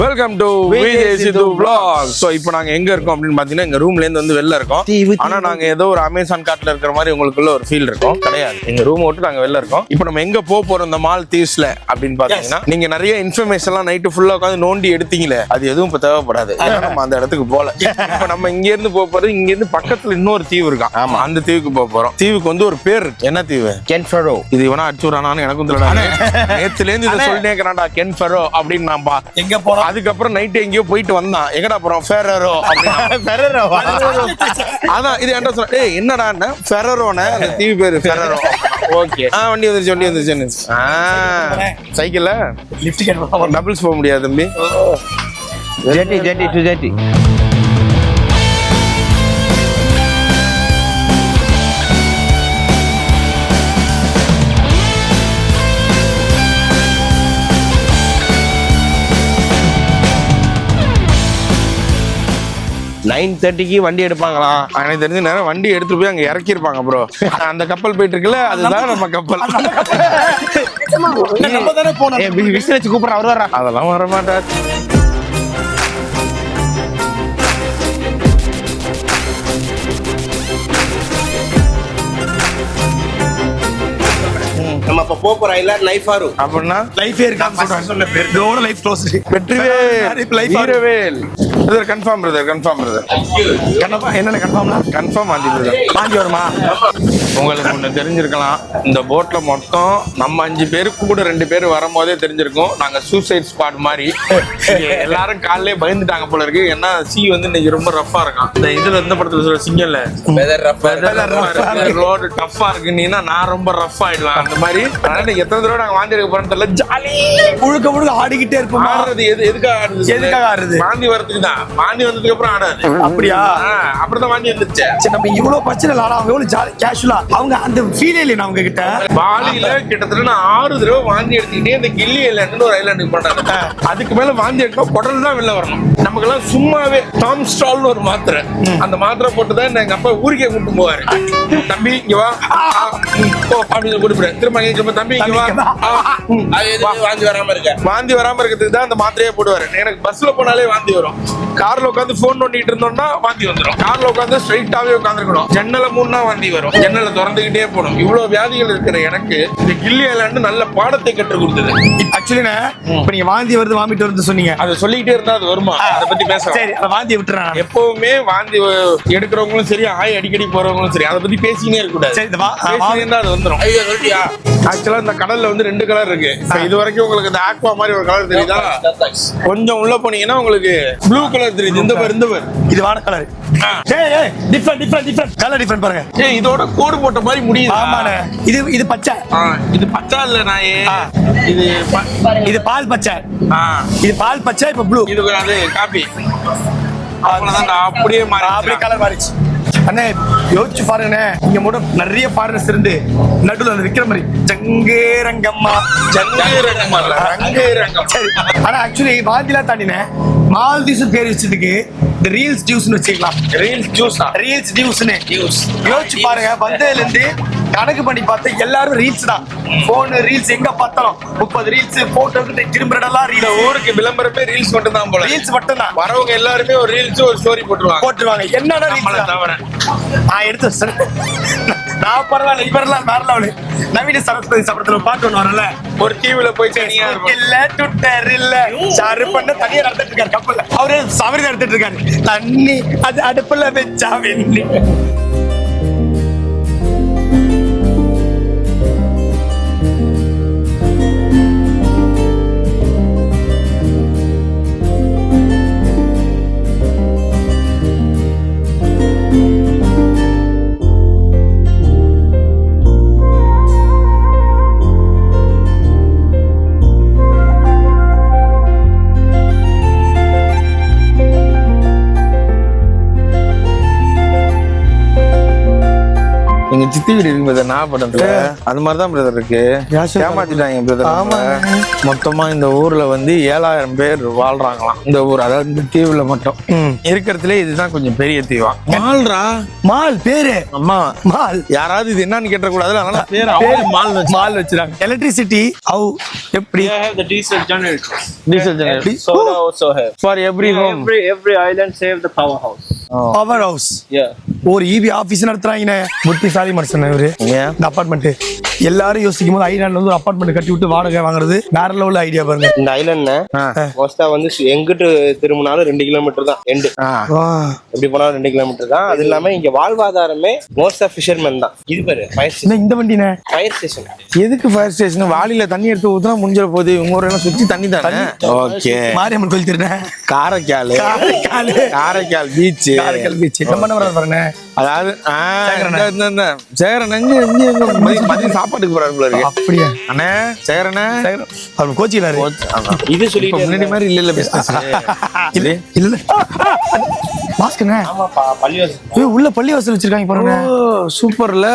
Welcome to Vijay Sidhu vlog. So இப்போ நாங்க எங்க இருக்கோம் அப்படின்னு பாத்தீங்கன்னா எங்க ரூம்ல இருந்து வந்து வெளில இருக்கோம். ஆனா நாங்க ஏதோ ஒரு அமேசான் காட்டுல இருக்கிற மாதிரி உங்களுக்குள்ள ஒரு ஃபீல் இருக்கும். கிடையாது, எங்க ரூம் விட்டு நாங்க வெளில இருக்கோம். இப்போ நம்ம எங்க போறோம் இந்த மால் தீவ்ஸ்ல அப்படின்னு பாத்தீங்கன்னா நீங்க நிறைய இன்ஃபர்மேஷன் எல்லாம் நைட்டு ஃபுல்லா உட்காந்து நோண்டி எடுத்தீங்களே, அது எதுவும் இப்ப தேவைப்படாது. நம்ம அந்த இடத்துக்கு போல. இப்ப நம்ம இங்க இருந்து போறது, இங்க இருந்து பக்கத்துல இன்னொரு தீவு இருக்கா. ஆமா, அந்த தீவுக்கு போறோம். தீவுக்கு வந்து ஒரு பேர் இருக்கு. என்ன தீவு? Ken ferro. இது இவனா அடிச்சுறானான்னு எனக்கும் தெரியல. நேத்துல இருந்து இதை சொல்லிட்டே இருக்கிறான்டா, கென் ஃபெரோ அப்படின்னு. நான் எங்க போறோம், அதுக்கப்புறம் நைட் எங்கேயோ போயிட்டு வந்தான். எங்கடா போறோம்? ஃபெரரோ அப்படின்னு. அதான் இது என்ன சொல்ல, ஏய் என்னடா ஃபெரரோன அந்த தீவு பேரு ஃபெரரோ. ஓகே, வண்டி வந்துருச்சு. சைக்கிள்ல லிஃப்ட் டபுள்ஸ் போக முடியாது தம்பி. ஜெட்டி 9:30க்கு வண்டி எடுப்பாங்களா? எனக்கு தெரிஞ்ச நேரம் வண்டி எடுத்துட்டு போய் அங்க இறக்கிருப்பாங்க ப்ரோ. அந்த கப்பல் போயிட்டு இருக்குல்ல, அதுதான் நம்ம கப்பல். விசிலச்சு கூப்பிடுற அவர் வர்றா. அதெல்லாம் வர மாட்டார். நம்ம இப்ப போற இல்ல லைஃப் ஆரு அப்படினா லைஃபே இருக்கான்னு சொல்றாங்க. சொல்ல பேர் இதோட life close. Vetrivel brother. Confirm brother. Confirm என்னென்ன கன்ஃபார்ம்னா கன்ஃபார்ம் வாந்தி பிரதர். வாந்தி வருமா? உங்களுக்கு ஒண்ணு தெரிஞ்சிருக்கலாம், இந்த போட்ல மொத்தம் நம்ம 5 பேரு கூட 2 பேர் வரும்போதே தெரிஞ்சிருக்கும். நாங்க சூசைட் ஸ்பாட் மாதிரி. எல்லாரும் காலையிலே பயந்துட்டாங்க போல இருக்கு. ஏன்னா சி வந்து இன்னைக்கு ரொம்ப ரஃபா இருக்கான். இந்த இதுல எந்த படத்துல சொல்ற சிங்கல்ல ரோடு டஃபா இருக்குன்னா நான் ரொம்ப ரஃப் ஆயிடுவேன் அந்த மாதிரி. அதனால எத்தனை தடவை நாங்க வாந்தி எடுக்க போறோம்னு தெரியல. ஜாலி முழுக்க ஆடிக்கிட்டே இருப்போம். ஆடுறது எதுக்காக ஆடுறது? வாந்தி வரதுக்கு தான். வாந்தி வந்ததுக்கு அப்புறம் ஆடாது. அப்படியா? அப்படிதான் வாந்தி வந்துச்சு. சரி, நம்ம இவ்வளவு பிரச்சனை இல்ல, அவங்க எவ்வளவு ஜாலி கேஷுவலா. அவங்க அந்த ஃபீலே இல்ல அவங்க கிட்ட. பாலியில கிட்டத்தட்ட நான் 6 தடவை வாந்தி எடுத்துக்கிட்டே இந்த கில்லி ஐலாண்டுன்னு ஒரு ஐலாண்டுக்கு போட்டாங்க. அதுக்கு மேல வாந்தி எடுத்தா குடல் தான் வெளில வரணும். நமக்கெல்லாம் சும்மாவே டாம் ஸ்டால்னு ஒரு மாத்திரை, அந்த மாத்திரை போட்டுதான் எங்க அப்பா ஊருக்கே கூட்டு போவாரு. தம்பி இங்க வா அப்படின்னு கூப்பிடுறேன். திரும்ப தம்பி இங்க வா. வாந்தி வராம இருக்கிறதுக்கு தான் அந்த மாத்திரையே போடுவாரு. எனக்கு பஸ்ல போனாலே வாந்தி வரும். கார்ல உட்காந்து போன் நோண்டிட்டு இருந்தோம்னா வாந்தி வந்துடும். கார்ல உட்காந்து ஸ்ட்ரைட்டாவே உட்காந்துருக்கணும். ஜன்னல மூணா வாந்தி வரும். ஜன்னல திறந்துகிட்டே போகணும். இவ்வளவு வியாதிகள் இருக்கிற எனக்கு இந்த கில்லி ஐலாண்டு நல்ல பாடத்தை கற்றுக் கொடுத்தது. ஆக்சுவலி இப்ப நீங்க வாந்தி வருது வாமிட்டு வருது சொன்னீங்க. அதை சொல்லிக்கிட்டே இருந்தா அது வருமா? அதை பத்தி பேச வாந்தி விட்டுறேன். எப்பவுமே வாந்தி எடுக்கிறவங்களும் சரி, அடிக்கடி போறவங்களும் சரி, அதை பத்தி பேசினே இருக்க கூடாது. அது வந்துடும். ஆக்சுவலா இந்த கடல்ல வந்து 2 கலர் இருக்கு. இது வரைக்கும் உங்களுக்கு இந்த ஆக்வா மாதிரி ஒரு கலர் தெரியுதா? கொஞ்சம் உள்ள போனீங்கன்னா உங்களுக்கு ப்ளூ கலர் தெரியுது. இந்த பேர் இது வான கலர். டிஃபரண்ட் கலர் டிஃபரண்ட் பாருங்க. இதோட கோடு போட்ட மாதிரி முடியுது. ஆமாண்ணே. இது பச்சை. இது பச்சை இல்ல நாயே, இது பால் பச்சை. இது பால் பச்சை. இப்ப ப்ளூ. இது அது காபி. அவ்வளவுதான். அப்படியே கலர் மாறிச்சு. அண்ணே யோசிச்சு பாருங்கண்ணே, இங்க மட்டும் நிறைய ஃபாரினர்ஸ் இருந்து நடுவில் அந்த விக்கிற மாதிரி ஜங்கேரங்கம்மா. சரி, ஆனா ஆக்சுவலி வாந்திலாம் தாண்டினேன். மால்தீவ்ஸ் பேர் வச்சதுக்கு இந்த ரீல்ஸ் ஜூஸ்னு வச்சுக்கலாம். ரீல்ஸ் ஜூஸ்னு யோசிச்சு பாருங்க. வந்ததுல இருந்து கணக்கு பண்ணி பார்த்தா எல்லாரும் ரீல்ஸ் தான். போன் ரீல்ஸ் எங்க பார்த்தாலும் 30 ரீல்ஸ் போட்டோ திரும்ப இடம்லாம் ரீல்ஸ். ஊருக்கு விளம்பரமே ரீல்ஸ் மட்டும் தான் போல. ரீல்ஸ் மட்டும் தான். வரவங்க எல்லாருமே ஒரு ரீல்ஸ் ஒரு ஸ்டோரி போட்டுருவாங்க. என்னடா ரீல்ஸ் தவிர நான் எடுத்து நான் பரவாயில்ல. இவரெல்லாம் வேற லெவலு. நவீன சரஸ்வதி சபரத்துல பாட்டு ஒண்ணு வரல, ஒரு டிவில போய் இல்ல ட்விட்டர் இல்ல ஷேர் பண்ண தனியா நடத்திட்டு இருக்காரு கப்பல்ல. அவரு சவரி நடத்திட்டு இருக்காரு. தண்ணி அது அடுப்புல வச்சா வெண்ணி. எங்க சித்தி வீடு இருக்கு பிரதர், நாகப்பட்டினத்துல. அது மாதிரிதான் பிரதர் இருக்கு. ஏமாத்திட்டாங்க பிரதர். ஆமா, மொத்தமா இந்த ஊர்ல வந்து 7000 பேர் வாழ்றாங்களாம் இந்த ஊர், அதாவது இந்த தீவுல மட்டும். இருக்கிறதுல இதுதான் கொஞ்சம் பெரிய தீவா. மால்ரா, மால் பேரு. அம்மா மால், யாராவது இது என்னன்னு கேட்ட கூடாது, அதனால பேரு மால் வச்சிருக்காங்க. எலக்ட்ரிசிட்டி எப்படி? Diesel generator. Solar also have for every home. Every island have the powerhouse. Power house. Yeah. ஒரு ஈபி ஆபீஸ் நடத்துறாங்க. புத்திசாலி மனுஷன் இவரு. இந்த அபார்ட்மெண்ட் எல்லாரும் யோசிக்கும் போது ஐலாண்ட்ல வந்து ஒரு அபார்ட்மெண்ட் கட்டி விட்டு வாடகை வாங்குறது வேற லெவல் ஐடியா பாருங்க. இந்த ஐலாண்ட்ல மோஸ்டா வந்து எங்கிட்டு திரும்பினாலும் 2 கிலோமீட்டர் தான் எண்டு. எப்படி போனாலும் 2 கிலோமீட்டர் தான். அது இல்லாம இங்க வாழ்வாதாரமே மோஸ்ட் ஆஃப் ஃபிஷர்மேன் தான். இது பாரு இந்த வண்டினே ஃபயர் ஸ்டேஷன். எதுக்கு ஃபயர் ஸ்டேஷன்? வாளியில தண்ணி எடுத்து ஊத்துனா முடிஞ்ச போகுது. உங்க ஊரெல்லாம் சுத்தி தண்ணி தானே. ஓகே, மாரியம்மன் கோயில் திருநேன், காரைக்கால் பீச். காரைக்கால் பீச் நம்ம நம்பர் பாருங்க. அதாவது சேகரன் மதியம் சாப்பாட்டுக்கு போறாரு. அப்படியா அண்ணே? சேகரண்ணே அவர் கோச்சிக்கிறாரு. இது சொல்லிட்டு முன்னாடி மாதிரி இல்ல பிசினஸ் இல்ல மாஸ்க்ண்ணே. ஆமாப்பா, பள்ளிவாசல் உள்ள பள்ளிவாசல் வச்சிருக்காங்க பாருங்க. சூப்பர்ல.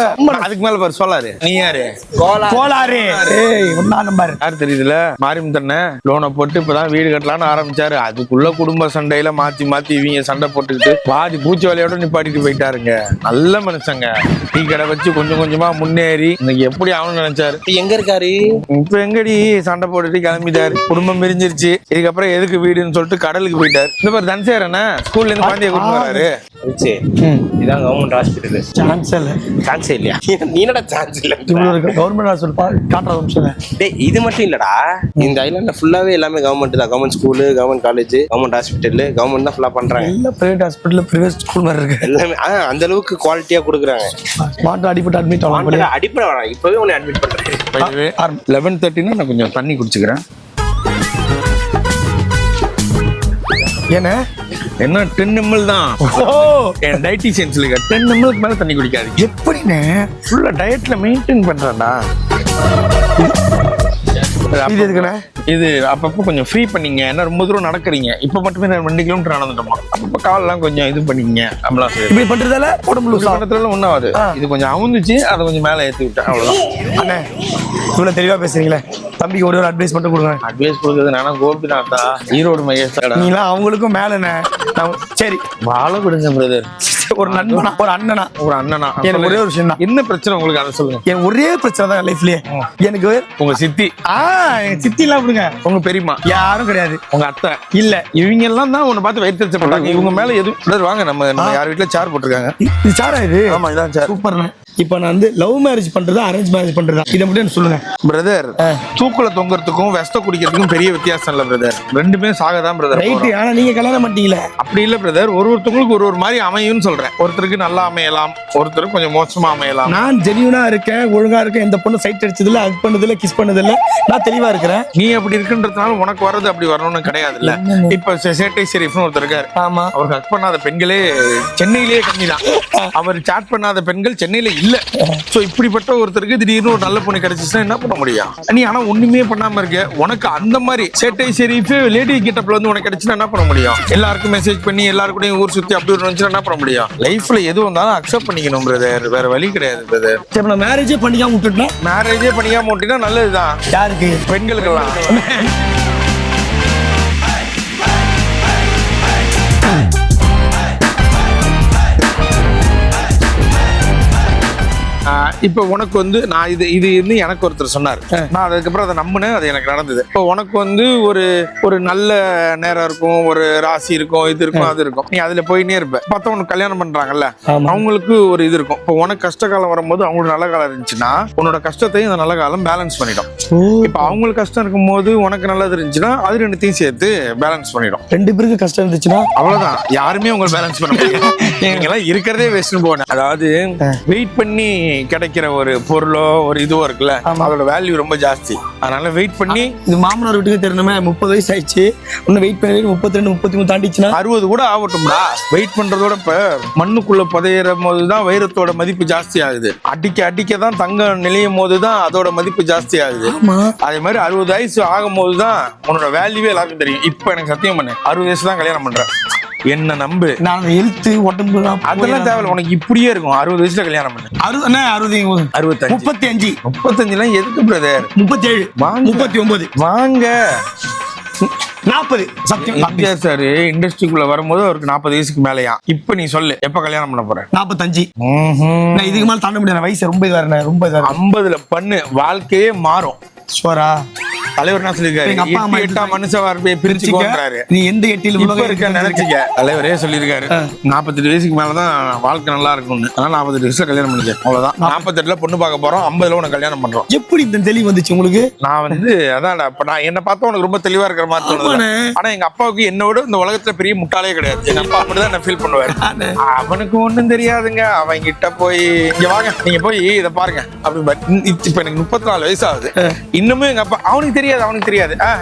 அதுக்கு மேல பாரு சொல்லாரு. நீ யாரு? கோலாரு. ஒன்னா நம்பர் யாரு தெரியுதுல? மாரிமுத்தண்ணே லோனை போட்டு இப்பதான் வீடு கட்டலான்னு ஆரம்பிச்சாரு. அதுக்குள்ள குடும்ப சண்டையில மாத்தி இவங்க சண்டை போட்டுக்கிட்டு பாதி பூச்சி வேலையோட நிப்பாட்டிட்டு போயிட்டாருங்க. நல்ல மனுஷங்க. டீ கடை வச்சு கொஞ்சம் கொஞ்சமா முன்னேறி இன்னைக்கு எப்படி ஆகணும்னு நினைச்சாரு. எங்க இருக்காரு இப்ப? எங்கடி சண்டை போட்டுட்டு கிளம்பிட்டாரு. குடும்பம் பிரிஞ்சிருச்சு. இதுக்கப்புறம் எதுக்கு வீடுன்னு சொல்லிட்டு கடலுக்கு போயிட்டாரு. இந்த மாதிரி தன்சேரண்ணே ஸ்கூல்ல இருந்து குழந்தைய கூட்டு வராரு. இதான் கவர்மெண்ட் ஹாஸ்பிட்டல். சான்ஸே இல்லையா? நீ என்னடா சான்ஸ் இல்ல? கவர்மெண்ட் ஹாஸ்பிட்டல் காட்டுற டேய், இது மட்டும் இல்லடா, இந்த ஐலாண்ட்ல ஃபுல்லாவே எல்லாமே கவர்மெண்ட் தான். Government school, government college, government hospital, government தான் ஃபுல்லா பண்றாங்க. இல்ல பிரைவேட் ஹாஸ்பிட்டல், பிரைவேட் ஸ்கூல் மாதிரி இருக்கு எல்லாமே. அந்த அளவுக்கு குவாலிட்டியா கொடுக்குறாங்க. ஸ்மார்ட் அடிபட்டு அட்மிட் ஆகலாம். அடிப்படை வேணாம், இப்பவே உன்னை அட்மிட் பண்றேன். 11:30 நான் கொஞ்சம் தண்ணி குடிச்சுக்கிறேன். என்ன 10 ml தான். என் டயட்டிஷியன்ஸ்ல 10 ml மேல தண்ணி குடிக்காது. எப்படின்னு ஃபுல்லா டயட்ல மெயின்டைன் பண்றேன்டா. இது எதுக்குண்ணே? இது அப்பப்போ கொஞ்சம் ஃப்ரீ பண்ணிங்க. ஏன்னா ரொம்ப தூரம் நடக்கிறீங்க. இப்ப மட்டுமே 2 கிலோமீட்டர் நடந்துட்டோமா. அப்பப்போ கால்லாம் கொஞ்சம் இது பண்ணிங்க. நம்மளாம் இப்படி பண்றதால உடம்புல பண்றதுல ஒன்றாவது. இது கொஞ்சம் அவுந்துச்சு, அதை கொஞ்சம் மேலே ஏற்றி விட்டேன், அவ்வளவுதான். அண்ணே இவ்வளவு தெளிவா பேசுறீங்களே, தம்பிக்கு ஒரு அட்வைஸ் மட்டும் கொடுங்க. அட்வைஸ் கொடுக்குறது நானா கோபிநாத்தா, ஈரோடு மகேஷ். நீலாம் அவங்களுக்கும் மேலண்ணே. சரி, வாழ விடுங்க பிரதர். ஒரு நண்பனா, ஒரு அண்ணனா, எனக்கு ஒரே ஒரு விஷயம் தான். என்ன பிரச்சனை உங்களுக்கு அதை சொல்லுங்க. எனக்கு ஒரே பிரச்சனை தான் லைஃப்லயே. எனக்கு உங்க சித்தி. எங்க சித்தி எல்லாம் விடுங்க. உங்க பெரியம்மா யாரும் கிடையாது. உங்க அத்தை இல்ல. இவங்க எல்லாம் தான் உன்னை பார்த்து வயிற்று போட்டாங்க. இவங்க மேல எதுவும் வாங்க. நம்ம யார் வீட்டுல சேர் போட்டிருக்காங்க. இது சாரா? இது ஆமா, இதான் சார். சூப்பர்ண்ணே. இப்ப நான் வந்து லவ் மேரேஜ் பண்றதா அரேஞ்ச் மேரேஜ் பண்றதா இதை மட்டும் எனக்கு சொல்லுங்க பிரதர். தூக்குல தொங்குறதுக்கும் வெஸ்ட குடிக்கிறதுக்கும் பெரிய வித்தியாசம் இல்ல பிரதர். ரெண்டுமே சாகதான் பிரதர். ரைட். ஆனா நீங்க கல்யாணம் பண்ணிட்டீங்களே. அப்படி இல்ல பிரதர். ஒருத்தவங்களுக்கு ஒரு மாதிரி அமையும்னு சொல்றேன். ஒருத்தருக்கு நல்லா அமையலாம், ஒருத்தருக்கு கொஞ்சம் மோசமா அமையலாம். நான் ஜெனியூனா இருக்கேன், ஒழுங்கா இருக்கேன். எந்த பொண்ணு சைட் அடிச்சது இல்ல, ஹக் பண்ணது இல்ல, கிஸ் பண்ணது இல்ல. நான் தெளிவா இருக்கிறேன். நீ அப்படி இருக்குன்றதுனால உனக்கு வர்றது அப்படி வரணும்னு கிடையாது இல்ல. இப்ப சேட்டை ஷெரீஃப்னு ஒருத்தர் இருக்காரு. ஆமா. அவர் ஹக் பண்ணாத பெண்களே சென்னையிலேயே கம்மி தான். அவர் சாட் பண்ணாத பெண்கள் சென்னையில இல்ல. சோ இப்படிப்பட்ட ஒருத்தருக்கு திடீர்னு ஒரு நல்ல பொண்ணு கிடைச்சிச்சுன்னா என்ன பண்ண முடியும்? நீ ஆனா ஒண்ணுமே பண்ணாம இருக்க. உனக்கு அந்த மாதிரி சேட்டை ஷெரீஃப் லேடி கெட்டப்ல வந்து உனக்கு கிடைச்சுன்னா என்ன பண்ண முடியும்? எல்லாருக்கும் மெசேஜ் பண்ணி எல்லாருக்கூடயும் ஊர் சுத்தி அப்படி ஒரு என்ன பண்ண முடியும்? லைஃப்ல எது வந்தாலும் அக்செப்ட் பண்ணிக்கணும் பிரதர். வேற வழி கிடையாது பிரதர். சரி, நான் மேரேஜே பண்ணிக்காம விட்டுட்டேன். மேரேஜே பண்ணிக்காம விட்டினா நல்லதுதான். யாருக்கு? பெண்களுக்கெல்லாம். இப்போ உனக்கு வந்து நான் இது எனக்கு ஒருத்தர் சொன்னார். நான் அதுக்கப்புறம் அதை நம்பினேன். அது எனக்கு நடந்தது. இப்போ உனக்கு வந்து ஒரு நல்ல நேரம் இருக்கும், ஒரு ராசி இருக்கும், இது இருக்கும், அது இருக்கும். நீ அதுல போயினே இருப்ப. பார்த்தா உனக்கு கல்யாணம் பண்றாங்கல்ல, அவங்களுக்கு ஒரு இது இருக்கும். இப்போ உனக்கு கஷ்ட காலம் வரும்போது அவங்களுக்கு நல்ல காலம் இருந்துச்சுன்னா உன்னோட கஷ்டத்தையும் இந்த நல்ல காலம் பேலன்ஸ் பண்ணிடும். இப்போ அவங்களுக்கு கஷ்டம் இருக்கும் போது உனக்கு நல்லது இருந்துச்சுன்னா அது ரெண்டுத்தையும் சேர்த்து பேலன்ஸ் பண்ணிடும். 2 பேருக்கு கஷ்டம் இருந்துச்சுன்னா அவ்வளவுதான். யாருமே உங்களை பேலன்ஸ் பண்ண முடியாது. நீங்க எல்லாம் இருக்கிறதே வேஸ்ட்னு போனேன். அதாவது வெயிட் பண்ணி கிடைக்கிற ஒரு பொருளோ ஒரு இதுவோ இருக்குல்ல, அதோட வேல்யூ ரொம்ப ஜாஸ்தி. அதனால வெயிட் பண்ணி. இது மாமனார் வீட்டுக்கு தெரியணுமே. 30 வயசு ஆயிடுச்சு, இன்னும் வெயிட் பண்ணி 32 33 தாண்டிச்சுன்னா 60 கூட ஆகட்டும்டா. வெயிட் பண்றதோட இப்ப மண்ணுக்குள்ள புதையிற போதுதான் வைரத்தோட மதிப்பு ஜாஸ்தி ஆகுது. அடிக்க தான் தங்கம் நிலையும் போதுதான் அதோட மதிப்பு ஜாஸ்தி ஆகுது. அதே மாதிரி 60 வயசு ஆகும் போதுதான் உன்னோட வேல்யூவே எல்லாருக்கும் தெரியும். இப்ப எனக்கு சத்தியம் பண்ணு, 60 வயசு தான் கல்யாணம் பண்றேன். என்ன நம்பு. நான் ஹெல்த் உடம்பு அதெல்லாம் தேவையில்ல, உனக்கு இப்படியே இருக்கும். 60 வயசுல கல்யாணம் பண்ணு. 65 35 எதுக்கு பிரதர்? 37 39 வாங்க 40 சத்தியம் சார். இண்டஸ்ட்ரிக்குள்ள வரும்போது அவருக்கு 40 வயசுக்கு மேலயா? இப்ப நீ சொல்லு, எப்ப கல்யாணம் பண்ண போற? 45. நான் இதுக்கு மேல தாண்ட முடியாது, வயசு ரொம்ப இதா ரொம்ப 50ல பண்ணு, வாழ்க்கையே மாறும். சோரா தலைவர் என்ன சொல்லிருக்காரு? எங்க அப்பா அம்மா 8 மனுஷ வார்த்தையை பிரிச்சுக்கோன்றாரு. நீ எந்த 8 இப்ப இருக்க நினைச்சுக்க. தலைவரே சொல்லிருக்காரு 48 வயசுக்கு மேலதான் வாழ்க்கை நல்லா இருக்கும்னு. அதனால 48 வயசுல கல்யாணம் பண்ணிக்க, அவ்வளவுதான். 48ல பொண்ணு பார்க்க போறோம், 50ல உனக்கு கல்யாணம் பண்றோம். எப்படி இந்த தெளிவு வந்துச்சு உங்களுக்கு? நான் வந்து அதான் இப்ப நான் என்ன பார்த்தா உனக்கு ரொம்ப தெளிவா இருக்கிற மாதிரி தோணுது. ஆனா எங்க அப்பாவுக்கு என்னோட இந்த உலகத்துல பெரிய முட்டாளே கிடையாது. எங்க அப்பா அப்படிதான் என்ன ஃபீல் பண்ணுவாரு. அவனுக்கு ஒண்ணும் தெரியாதுங்க, அவன் கிட்ட போய் இங்க வாங்க நீங்க போய் இதை பாருங்க அப்படின்னு. இப்ப எனக்கு 34 வயசு ஆகுது. இன்னுமே எங்க அப்பா அவனுக்கு தெரியாது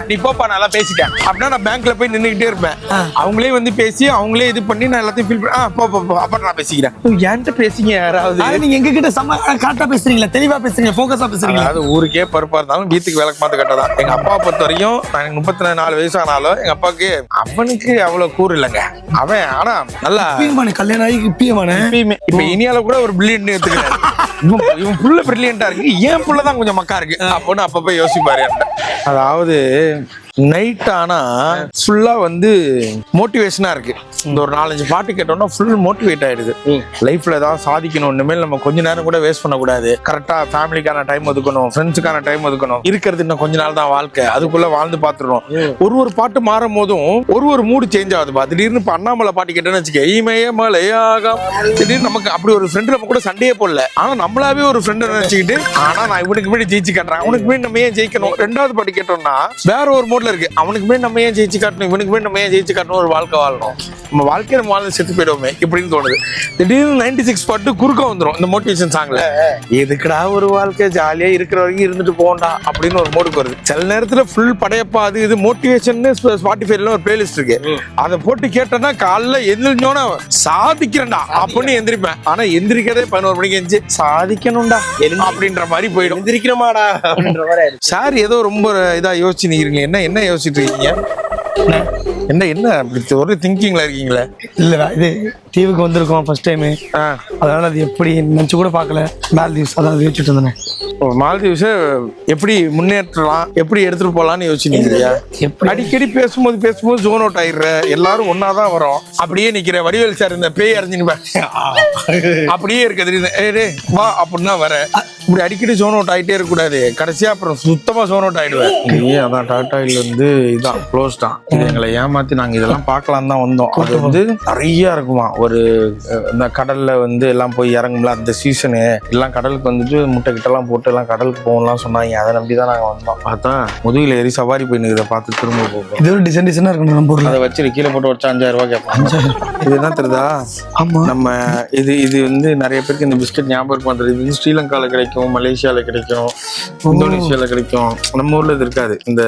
நீ போப்பா நல்லா பேசிட்டேன் அப்படின்னா நான் பேங்க்ல போய் நின்னுகிட்டே இருப்பேன். அவங்களே வந்து பேசி அவங்களே இது பண்ணி நான் எல்லாத்தையும் ஃபீல் பண்ண அப்புறம் நான் பேசிக்கிறேன். என்கிட்ட பேசிங்க யாராவது. நீங்க எங்க கிட்ட கரெக்டா பேசுறீங்களா, தெளிவா பேசுறீங்க, போக்கஸா பேசுறீங்க. அதாவது ஊருக்கே பருப்பா இருந்தாலும் வீட்டுக்கு விளக்கு மாத்து கட்டதான். எங்க அப்பா பொறுத்த வரைக்கும் எனக்கு 34 வயசு ஆனாலும் எங்க அப்பாவுக்கு அவனுக்கு அவ்வளவு கூறு இல்லைங்க. அவன் ஆனா நல்லா கல்யாணம் ஆகி இப்பயுமே இப்ப இனியால கூட ஒரு பிரில்லியன்ட் எடுத்துக்கிறாரு. இவன் புள்ள பிரில்லியன்டா இருக்கு, ஏன் புள்ளதான் கொஞ்சம் மக்கா இருக்கு அப்படின்னு அப்பப்ப யோசிப்பாரு. அதாவது நைட் ஆனா ஃபுல்லா வந்து மோட்டிவேஷனா இருக்கு. இந்த ஒரு 4-5 பாட்டு கேட்டோம்னா ஃபுல் மோட்டிவேட் ஆயிடுது. லைஃப்ல ஏதாவது சாதிக்கணும், இனிமேல் நம்ம கொஞ்ச நேரம் கூட வேஸ்ட் பண்ணக்கூடாது. கரெக்டா ஃபேமிலிக்கான டைம் ஒதுக்கணும், ஃப்ரெண்ட்ஸுக்கான டைம் ஒதுக்கணும். இருக்கிறது இன்னும் கொஞ்ச நாள் தான் வாழ்க்கை, அதுக்குள்ள வாழ்ந்து பாத்துறோம். ஒரு பாட்டு மாறும் போதும் ஒரு மூடு சேஞ்ச் ஆகுதுப்பா. திடீர்னு இப்ப அண்ணாமலை பாட்டு கேட்டேன்னு வச்சுக்க, ஈமையே மலையாக திடீர்னு நமக்கு அப்படி ஒரு ஃப்ரெண்டு நம்ம கூட சண்டையே போடல, ஆனா நம்மளாவே ஒரு ஃப்ரெண்ட் நினைச்சுக்கிட்டு ஆனா நான் இவனுக்கு முன்னாடி ஜெயிச்சு காட்டுறேன், அவனுக்கு முன்னாடி நம்ம ஏன் ஜெயிக்கணும். 2வது பாட்டு கேட்டோம்னா வேற ஒரு மோட்ல இருக்கு, அவனுக்கு முன்னாடி நம்ம ஏன் ஜெயிச்சு காட்டணும், இவனுக்கு முன்னாடி நம்ம ஏன் ஜெயிச்சு காட்டணும். ஒரு வாழ்க்கை வாழணும், நம்ம வாழ்க்கையை நம்ம வாழ்ந்து செத்து போயிடுவோமே இப்படின்னு தோணுது. திடீர்னு 96 பாட்டு குறுக்க வந்துடும் இந்த மோட்டிவேஷன் சாங்ல. எதுக்குடா ஒரு வாழ்க்கை, ஜாலியா இருக்கிற வரைக்கும் இருந்துட்டு போண்டா அப்படின்னு ஒரு மோடுக்கு வருது. சில நேரத்துல ஃபுல் படையப்பா அது இது மோட்டிவேஷன் ஸ்பாட்டிஃபைல ஒரு பிளேலிஸ்ட் இருக்கு, அதை போட்டு கேட்டேன்னா காலைல எந்திரிச்சோன்னா சாதிக்கிறேன்டா அப்படின்னு எந்திரிப்பேன். ஆனா எந்திரிக்கிறதே 11 மணிக்கு எந்திரிச்சு சாதிக்கணும்டா அப்படின்ற மாதிரி போயிடும். எந்திரிக்கிறமாடா அப்படின்ற மாதிரி. சார் ஏதோ ரொம்ப இதா யோசிச்சு நிக்கிறீங்க, என்ன யோசிச்சுட்டு இருக்கீங்க? என்ன அப்படி ஒரு திங்கிங்ல இருக்கீங்களே? இல்ல இது தீவுக்கு வந்திருக்கோம் ஃபர்ஸ்ட் டைம், அதனால அது எப்படி நினைச்சு கூட பார்க்கல. மால்தீவ்ஸ் அதான் யோசிச்சுட்டு இருந்தேன். மால்தீவ்ஸ் எப்படி முன்னேற்றலாம், எப்படி எடுத்துட்டு போலான்னு யோசிச்சுட்டீங்க. அடிக்கடி பேசும்போது ஜோன் அவுட் ஆயிடுற, எல்லாரும் ஒன்னாதான் வரோம், அப்படியே நிக்கிற. வடிவேல் சார் இந்த பேய் அறிஞ்சுன்னு அப்படியே இருக்க வா அப்படின்னா வர. இப்படி அடிக்கடி ஜோன் அவுட் ஆகிட்டே இருக்கக்கூடாது, கடைசியா அப்புறம் சுத்தமா ஜோன் அவுட் ஆயிடுவேன். அதான் டாட்டாயில் வந்து இதான் க்ளோஸ் தான். இது எங்களை ஏமாத்தி நாங்க இதெல்லாம் பார்க்கலாம் தான் வந்தோம். அது வந்து நிறைய இருக்குமா. ஒரு இந்த கடல்ல வந்து எல்லாம் போய் இறங்கும்ல அந்த சீசனு, எல்லாம் கடலுக்கு வந்துட்டு முட்டை கிட்ட எல்லாம் போட்டு எல்லாம் கடலுக்கு போகலாம் சொன்னாங்க. அதை நம்பிதான் நாங்க வந்தோம். பார்த்தா முதுகுல ஏறி சவாரி போய் இதை பார்த்து திரும்ப போகும். இது ஒரு டிசைனா இருக்கணும் நம்ம ஊர்ல. அதை வச்சு கீழே போட்டு வச்சா 5000 ரூபாய் கேட்பாங்க. இது என்ன தெரியுதா? ஆமா, நம்ம இது வந்து நிறைய பேருக்கு இந்த பிஸ்கட் ஞாபகம் இருக்கும். அது இது ஸ்ரீலங்கால கிடைக்கும், மலேசியால கிடைக்கும், இந்தோனேஷியால கிடைக்கும். நம்ம ஊர்ல இது இருக்காது. இந்த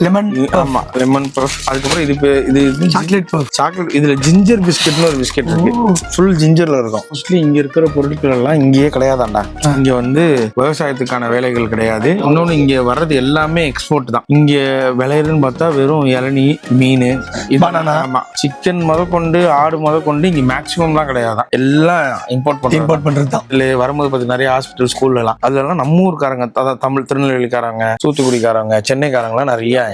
லெமன், ஆமா லெமன் பஃப். அதுக்கப்புறம் இது சாக்லேட். இதுல ஜிஞ்சர் பிஸ்கட்னு ஒரு பிஸ்கட் இருக்கு, ஃபுல் ஜிஞ்சர்ல இருக்கும். மோஸ்ட்லி இங்க இருக்கிற பொருட்கள் எல்லாம் இங்கேயே கிடையாதாண்டா. இங்க வந்து விவசாயத்துக்கான வேலைகள் கிடையாது. இன்னொன்னு இங்க வர்றது எல்லாமே எக்ஸ்போர்ட் தான். இங்க விளையுதுன்னு பார்த்தா வெறும் இளநீ, மீன், ஆமா சிக்கன் முதற்கொண்டு ஆடு முதற்கொண்டு இங்க மேக்சிமம்லாம் கிடையாதான், எல்லாம் இம்போர்ட் பண்றது தான். இல்ல வரும்போது பார்த்து நிறைய ஹாஸ்பிட்டல் ஸ்கூல்ல எல்லாம் அதெல்லாம் நம்ம ஊருக்காரங்க, அதாவது தமிழ் திருநெல்வேலிக்காரங்க, தூத்துக்குடிக்காரங்க, சென்னைக்காரங்க நிறைய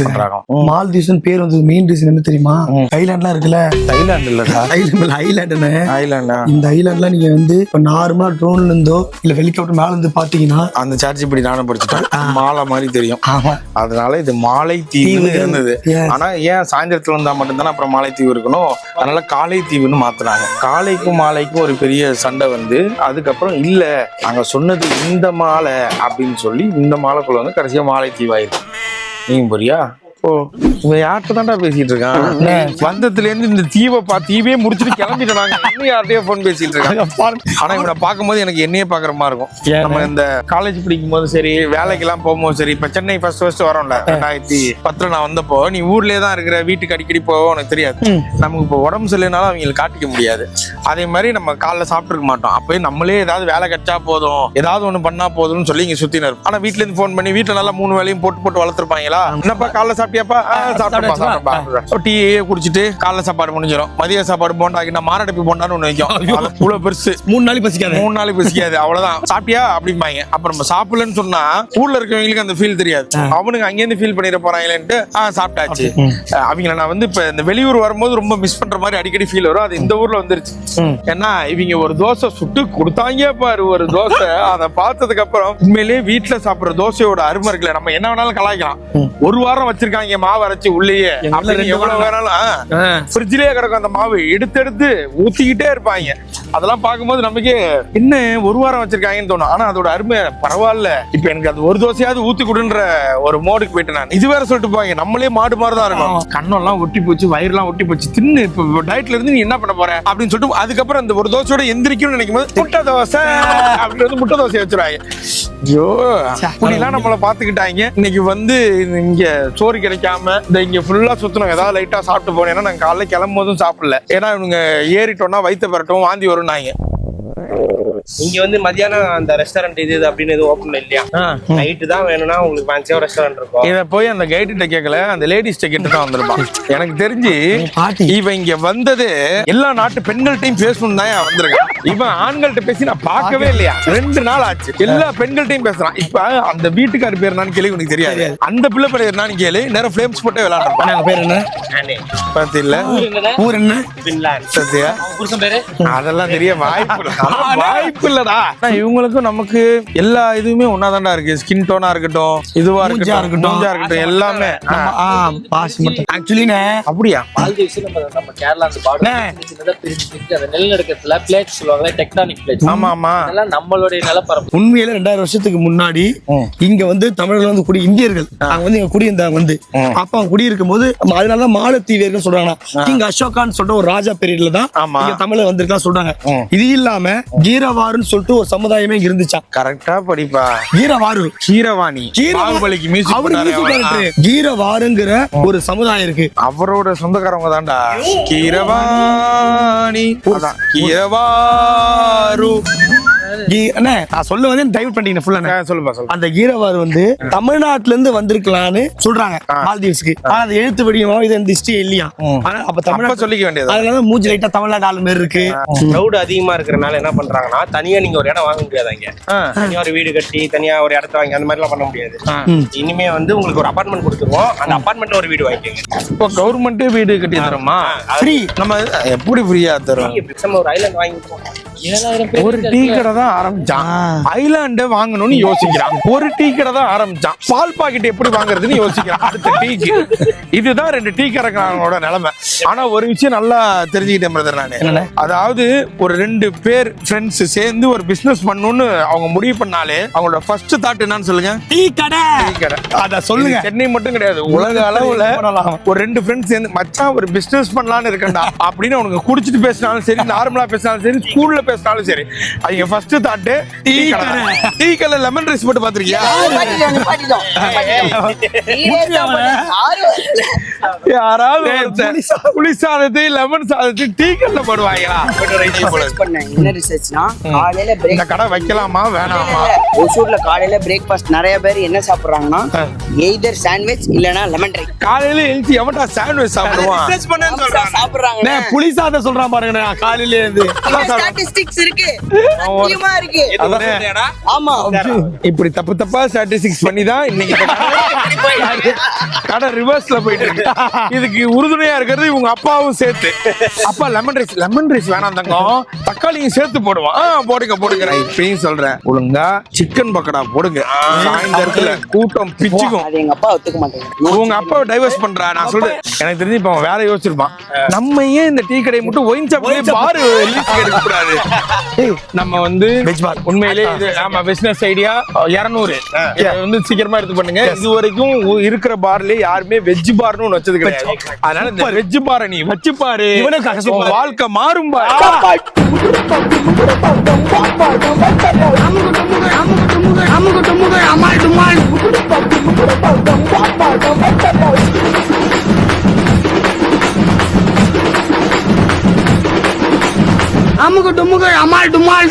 பண்றாங்க. மால்தீவ்ஸ் பேர் வந்து மெயின் ரீசன் என்ன தெரியுமா? ஐலாண்ட்லாம் இருக்குல்ல. ஐலாண்ட் இல்லடா, ஐலாண்ட். இந்த ஐலாண்ட்லாம் நீங்க வந்து நார்மலா ட்ரோன்ல இருந்தோ இல்ல ஹெலிகாப்டர் மேல இருந்து பாத்தீங்கன்னா அந்த சார்ஜ் இப்படி நானும் படிச்சுட்டேன், மாலை மாதிரி தெரியும். அதனால இது மாலை தீவு இருந்தது. ஆனா ஏன் சாயந்தரத்துல வந்தா மட்டும்தானே அப்புறம் மாலை தீவு இருக்கணும், அதனால காலை தீவுன்னு மாத்துறாங்க. காலைக்கும் மாலைக்கும் ஒரு பெரிய சண்டை வந்து அதுக்கப்புறம் இல்ல நாங்க சொன்னது இந்த மாலை அப்படின்னு சொல்லி இந்த மாலைக்குள்ள வந்து கடைசியா மாலை தீவாயிருக்கு. நீங்க புரியா? ஓ இவன் யார்கிட்ட தான்டா பேசிட்டு இருக்கான்? வந்ததுல இருந்து இந்த தீவே முடிச்சுட்டு கிளம்பிட்டாங்க. இன்னும் யார்கிட்டயே போன் பேசிட்டு இருக்காங்க. ஆனா இவனை பார்க்கும்போது எனக்கு என்னையே பாக்குற மாதிரி இருக்கும். நம்ம இந்த காலேஜ் படிக்கும் போது சரி, வேலைக்கு எல்லாம் போகும்போது சரி, இப்ப சென்னை ஃபர்ஸ்ட் வரோம்ல 2010 நான் வந்தப்போ, நீ ஊர்லயே தான் இருக்கிற, வீட்டுக்கு அடிக்கடி போவோம், உனக்கு தெரியாது. நமக்கு இப்போ உடம்பு சரியில்லைனாலும் அவங்களுக்கு காட்டிக்க முடியாது. அதே மாதிரி நம்ம காலைல சாப்பிட்டுருக்க மாட்டோம். அப்பயே நம்மளே ஏதாவது வேலை கிடைச்சா போதும், ஏதாவது ஒண்ணு பண்ணா போதும்னு சொல்லி இங்க சுத்தினு இருக்கும். ஆனா வீட்டுல இருந்து போன் பண்ணி வீட்டுல நல்லா 3 வேலையும் போட்டு வளர்த்துருப்பாங்களா, என்னப்பா காலைல சாப்பிட்டியாப்பா? சாப்பிட்டப்பா. டீ குடிச்சிட்டு காலைல சாப்பாடு முடிஞ்சிடும். மதிய சாப்பாடு போண்டா நான் மாரடைப்பு போண்டான்னு ஒண்ணு வைக்கும். இவ்வளவு பெருசு. 3 நாளைக்கு பசிக்காது. அவ்வளவுதான். சாப்பிட்டியா அப்படிம்பாங்க. அப்புறம் நம்ம சாப்பிடலன்னு சொன்னா ஊர்ல இருக்கவங்களுக்கு அந்த ஃபீல் தெரியாது. அவனுங்க அங்கேருந்து ஃபீல் பண்ணிட போறாங்களேன்ட்டு சாப்பிட்டாச்சு. அவங்கள நான் வந்து இப்ப இந்த வெளியூர் வரும்போது ரொம்ப மிஸ் பண்ற மாதிரி அடிக்கடி ஃபீல் வரும். அது இந்த ஊர்ல வந்துருச்சு. ஏன்னா இவங்க ஒரு தோசை சுட்டு கொடுத்தாங்க பாரு, ஒரு தோசை. அதை பார்த்ததுக்கு அப்புறம் உண்மையிலேயே வீட்டுல சாப்பிடுற தோசையோட அருமை இருக்குல்ல. நம்ம என்ன வேணாலும் கலாய்க்கலாம். ஒரு வாரம் வச்சிருக்காங்க மாவு அரைச்சு உள்ளேயே. எவ்வளவு வேணாலும் ஃப்ரிட்ஜ்லயே கிடக்கும் அந்த மாவு. எடுத்து ஊத்திக்கிட்டே இருப்பாங்க. அதெல்லாம் பார்க்கும்போது நமக்கு என்ன ஒரு வாரம் வச்சிருக்காங்கன்னு தோணும். ஆனா அதோட அருமை பரவாயில்ல. இப்ப எனக்கு அது ஒரு தோசையாவது ஊத்தி கொடுன்ற ஒரு மோடுக்கு போயிட்டு நான் இது வேற சொல்லிட்டு போவாங்க. நம்மளே மாடு மாதிரிதான் இருக்கும். கண்ணெல்லாம் ஒட்டி போச்சு, வயிறுலாம் ஒட்டி போச்சு. தின்னு இப்ப டயட்ல இருந்து நீ என்ன பண்ண போற அப்படின்னு சொல்லிட்டு அதுக்கப்புறம் அந்த ஒரு தோசையோட எந்திரிக்கணும்னு நினைக்கும் போது முட்டை தோசை அப்படின்னு வந்து முட்டை தோசை வச்சிருவாங்க. ஐயோ அப்படிலாம் நம்மள பாத்துக்கிட்டாங்க. இன்னைக்கு வந்து இங்க சோறு கிடைக்காம இந்த இங்க ஃபுல்லா சுத்தணும். ஏதாவது லைட்டா சாப்பிட்டு போனேன். ஏன்னா நாங்க காலைல கிளம்பும் போதும் சாப்பிடல. ஏன்னா இவங்க ஏறிட்டோம்னா வயிற்று பரட்டும் வாந்தி வரும். நாங்க இங்க வந்து மதியானம் அந்த ரெஸ்டாரண்ட் இது அப்படின்னு எதுவும் ஓப்பன் இல்லையா? நைட்டு தான் வேணும்னா உங்களுக்கு ஃபேன்சியா ரெஸ்டாரண்ட் இருக்கும். இத போய் அந்த கைட்ட கேட்கல, அந்த லேடிஸ் கிட்ட தான் வந்திருப்பான். எனக்கு தெரிஞ்சு இவன் இங்க வந்தது எல்லா நாட்டு பெண்கள்ட்டையும் பேசணும் தான் வந்திருக்கான். இவன் ஆண்கள்ட்ட பேசி நான் பார்க்கவே இல்லையா. 2 நாள் ஆச்சு. எல்லா பெண்கள்ட்டையும் பேசுறான். இப்ப அந்த வீட்டுக்கார பேர் என்னன்னு கேள்வி உனக்கு தெரியாது. அந்த பிள்ளை பேர் என்னன்னு கேளு. நேரம் ஃபிளேம்ஸ் போட்டே விளையாடுறான். அவங்க பேர் என்ன பாத்தியில்ல? ஊர் என்ன? பின்லாந்து. சத்தியா புருஷன் பேரு? அதெல்லாம் தெரிய வாய்ப்பு இல்லடா. இவங்களுக்கும் நமக்கு எல்லா இதுவுமே ஒன்னாதான்டா இருக்கு. ஸ்கின் டோனா இருக்கட்டும், இதுவா இருக்கட்டும், எல்லாமே ஆக்சுவலி அப்படியா? நம்ம கேரளா நிலநடுக்கத்துல பிளேட்ஸ் சொல்லுவாங்க, டெக்டானிக் பிளேட்ஸ். ஆமா ஆமா, அதெல்லாம் நம்மளுடைய நிலப்பரப்பு. உண்மையில 2000 வருஷத்துக்கு முன்னாடி இங்க வந்து தமிழர்கள் வந்து குடி இந்தியர்கள் அங்க வந்து இங்க குடியிருந்தாங்க வந்து. அப்ப அவங்க குடியிருக்கும் போது அதனாலதான் மாலத்தீவியர்கள் சொல்றாங்க. கிங் அசோகான்னு சொல்ற ஒரு ராஜா பீரியட்ல தான் இங்க தமிழ வந்திருக்கலாம் சொல்றாங்க. இது இல்லாம கீரவாருன்னு சொல்லிட்டு ஒரு சமுதாயமே இருந்துச்சா. கரெக்டா படிப்பா. கீரவாரு, கீரவாணி, பாகுபலிக்கு மியூசிக் கீரவாருங்கிற ஒரு சமுதாயம் இருக்கு. அவரோட சொந்தக்காரவங்க தான்டா கீரவாணி. கீரவாரு நான் சொல்ல வந்து டைவர்ட் பண்ணிட்டேன் ஃபுல்லா. சொல்லுப்பா சொல்லு. அந்த கீரவாரு வந்து தமிழ்நாட்டுல இருந்து வந்திருக்கலாம்னு சொல்றாங்க மால்தீவ்ஸ்க்கு. ஆனா அது எழுத்து வடிவமா இது இந்த ஹிஸ்டரி இல்லையா. அப்ப தமிழ்நாடு சொல்லிக்க வேண்டியது. அதனால மூஞ்சி லைட்டா தமிழ்நாடு ஆளு மாதிரி இருக்கு. கிரவுட் அதிகமா இருக்கிறனால என்ன பண்றாங்கன்னா தனியா நீங்க ஒரு இடம் வாங்க முடியாதாங்க. தனியா ஒரு வீடு கட்டி தனியா ஒரு இடத்த வாங்கி அந்த மாதிரி எல்லாம் பண்ண முடியாது. இனிமே வந்து உங்களுக்கு ஒரு அபார்ட்மெண்ட் கொடுத்துருவோம். அந்த அபார்ட்மெண்ட்ல ஒரு வீடு வாங்கிக்கோங்க. இப்போ கவர்மெண்ட் வீடு கட்டி தருமா? ஃப்ரீ. நம்ம எப்படி ஃப்ரீயா தரும்? ஒரு ஐலாண்ட் வாங்கிப்போம். ஒரு டீ கடை தான் ஆரம்பிச்சான். ஐலாண்ட வாங்கணும்னு யோசிக்கிறான். ஒரு டீ கடை தான் ஆரம்பிச்சான். பால் பாக்கெட் எப்படி வாங்குறதுன்னு யோசிக்கிறான். அடுத்த டீக்கு. இதுதான் 2 டீ கடைக்காரங்களோட நிலைமை. ஆனா ஒரு விஷயம் நல்லா தெரிஞ்சுக்கிட்டேன் பிரதர் நானு. அதாவது ஒரு 2 பேர் ஃப்ரெண்ட்ஸ் சேர்ந்து ஒரு பிசினஸ் பண்ணணும்னு அவங்க முடிவு பண்ணாலே அவங்களோட ஃபர்ஸ்ட் தாட் என்னன்னு சொல்லுங்க? டீ கடை. டீ கடை. அத சொல்லுங்க. சென்னை மட்டும் கிடையாது, உலக அளவுல ஒரு 2 ஃப்ரெண்ட்ஸ் சேர்ந்து மச்சான் ஒரு பிசினஸ் பண்ணலாம்னு இருக்கேன்டா அப்படின்னு அவனுக்கு குடிச்சிட்டு பேசினாலும் சரி, நார்மலா பேசினாலும் சரி, ஸ்கூல்ல பேசினாலும் சரி, அவங்க ஃபர்ஸ்ட் தாட் டீ கடை. டீ கடை லெமன் ரைஸ் போட்டு பாத்திருக்கியா? யாராவது புளி சாதத்தை லெமன் சாதத்தை டீ கடைல போடுவாங்களா? என்ன ரிசர்ச்னா காலையில இந்த கடை வைக்கலாமா வேணாமா? ஒசூர்ல காலையில பிரேக்ஃபாஸ்ட் நிறைய பேர் என்ன சாப்பிடுறாங்கன்னா எய்தர் சாண்ட்விச் இல்லனா லெமன் ரைஸ். காலையில எழுச்சி எவன்டா சாண்ட்விச் சாப்பிடுவான்? ரிசர்ச் பண்ணேன்னு சொல்றாங்க. சாப்பிடுறாங்க. புளி சாதம் சொல்றான் பாருங்க. காலையில இருந்து ஸ்டாட்டிஸ்டிக்ஸ் இருக்கு, சத்தியமா இருக்கு. ஆமா, இப்படி தப்பா ஸ்டாட்டிஸ்டிக்ஸ் பண்ணி தான் இன்னைக்கு கடை ரிவர்ஸ்ல போயிட்டு இருக்கு. இதுக்கு உறுதுணையா இருக்கிறது இவங்க அப்பாவும் சேர்த்து. அப்பா லெமன் ரைஸ் வேணாம் தங்கம், தக்காளியும் சேர்த்து போடுவான். போடுங்க. நான் இப்பயும் சொல்றேன், ஒழுங்கா சிக்கன் பக்கடா போடுங்க. சாயந்தரத்துல கூட்டம் பிச்சுக்கும். அது எங்க அப்பா ஒத்துக்க மாட்டாங்க. உங்க அப்பாவை டைவர்ஸ் பண்றா. நான் சொல்றேன், எனக்கு தெரிஞ்சு இப்ப அவன் வேற யோசிச்சிருப்பான். நம்ம ஏன் இந்த டீ கடையை மட்டும் ஒயின் ஷாப்லயே பாரு எடுக்க கூடாது? நம்ம வந்து உண்மையிலே இது ஆமா பிசினஸ் ஐடியா 200 வந்து சீக்கிரமா எடுத்து பண்ணுங்க. இது வரைக்கும் இருக்கிற பார்ல யாருமே வெஜ் பார்னு ஒண்ணு வச்சது கிடையாது. அதனால இந்த வெஜ் பாரை நீ வச்சு பாரு, வாழ்க்கை மாறும் பாரு. அமுக டுமுக அமால் டுமால்.